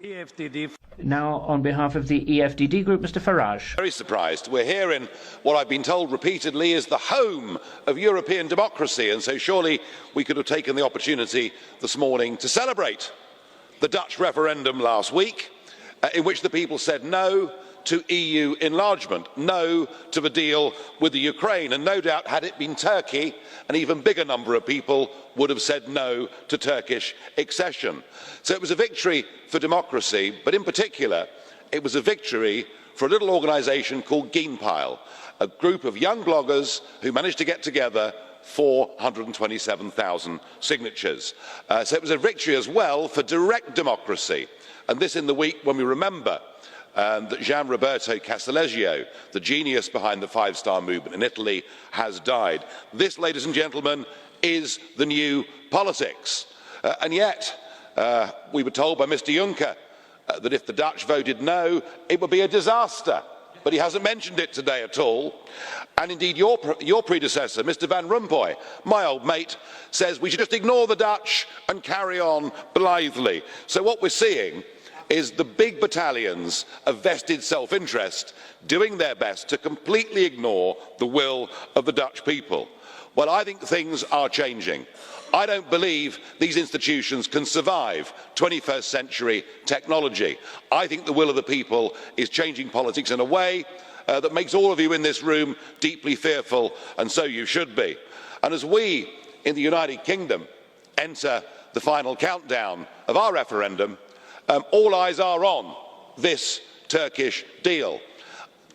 EFDD. Now, on behalf of the EFDD group, Mr. Farage. Very surprised. We're here in what I've been told repeatedly is the home of European democracy, and so surely we could have taken the opportunity this morning to celebrate the Dutch referendum last week, in which the people said no to EU enlargement, no to the deal with the Ukraine, and no doubt had it been Turkey, an even bigger number of people would have said no to Turkish accession. So it was a victory for democracy, but in particular it was a victory for a little organisation called Geenpeil, a group of young bloggers who managed to get together 427,000 signatures. So it was a victory as well for direct democracy, and this in the week when we remember that Gian Roberto Casaleggio, the genius behind the Five-Star Movement in Italy, has died. This, ladies and gentlemen, is the new politics. And yet, we were told by Mr Juncker that if the Dutch voted no, it would be a disaster. But he hasn't mentioned it today at all. And indeed, your predecessor, Mr Van Rompuy, my old mate, says we should just ignore the Dutch and carry on blithely. So what we're seeing is the big battalions of vested self-interest doing their best to completely ignore the will of the Dutch people. Well, I think things are changing. I don't believe these institutions can survive 21st century technology. I think the will of the people is changing politics in a way that makes all of you in this room deeply fearful, and so you should be. And as we in the United Kingdom enter the final countdown of our referendum, all eyes are on this Turkish deal.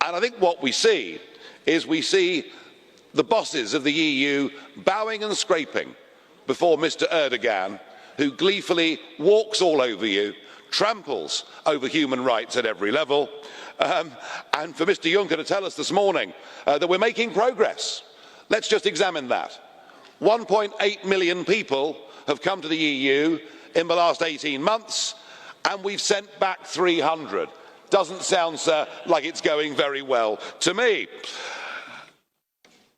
And I think what we see is the bosses of the EU bowing and scraping before Mr Erdogan, who gleefully walks all over you, tramples over human rights at every level, and for Mr Juncker to tell us this morning that we're making progress. Let's just examine that. 1.8 million people have come to the EU in the last 18 months, and we've sent back 300. Doesn't sound, sir, like it's going very well to me.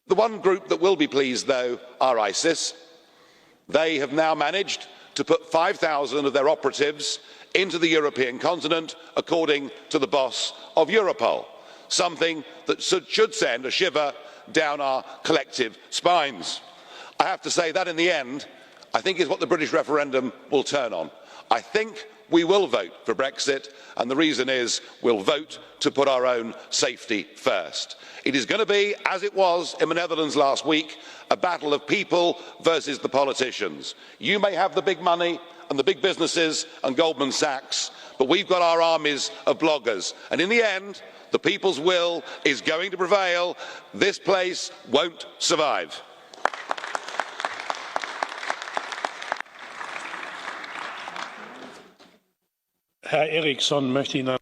The one group that will be pleased, though, are ISIS. They have now managed to put 5,000 of their operatives into the European continent, according to the boss of Europol, something that should send a shiver down our collective spines. I have to say that in the end, I think is what the British referendum will turn on. I think we will vote for Brexit, and the reason is we'll vote to put our own safety first. It is going to be, as it was in the Netherlands last week, a battle of people versus the politicians. You may have the big money and the big businesses and Goldman Sachs, but we've got our armies of bloggers, and in the end, the people's will is going to prevail. This place won't survive. Herr ERIKSSON möchte Ihnen.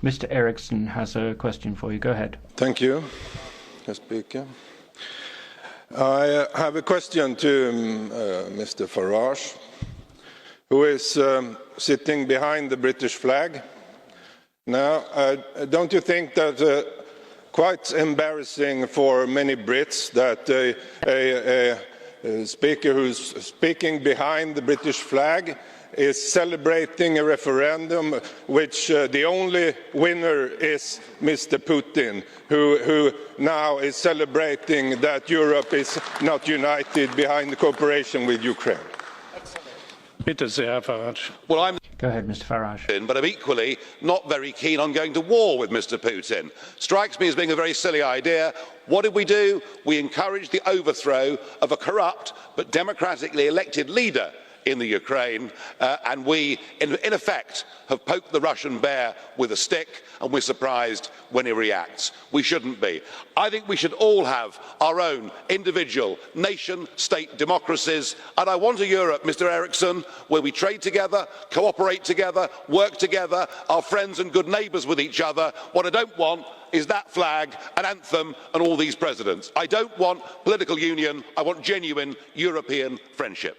Mr. Eriksson has a question for you. Go ahead. Thank you, Mr. Speaker. I have a question to Mr. Farage, who is sitting behind the British flag. Now, don't you think that quite embarrassing for many Brits that a speaker who's speaking behind the British flag is celebrating a referendum which the only winner is Mr. Putin, who now is celebrating that Europe is not united behind the cooperation with Ukraine? Bitte sehr, Herr Farage. Well, Go ahead, Mr. Farage. but I'm equally not very keen on going to war with Mr Putin. Strikes me as being a very silly idea. What did we do? We encouraged the overthrow of a corrupt but democratically elected leader in the Ukraine, and we, in effect, have poked the Russian bear with a stick, and we're surprised when he reacts. We shouldn't be. I think we should all have our own individual nation-state democracies, and I want a Europe, Mr Eriksson, where we trade together, cooperate together, work together, are friends and good neighbours with each other. What I don't want is that flag, an anthem, and all these presidents. I don't want political union. I want genuine European friendship.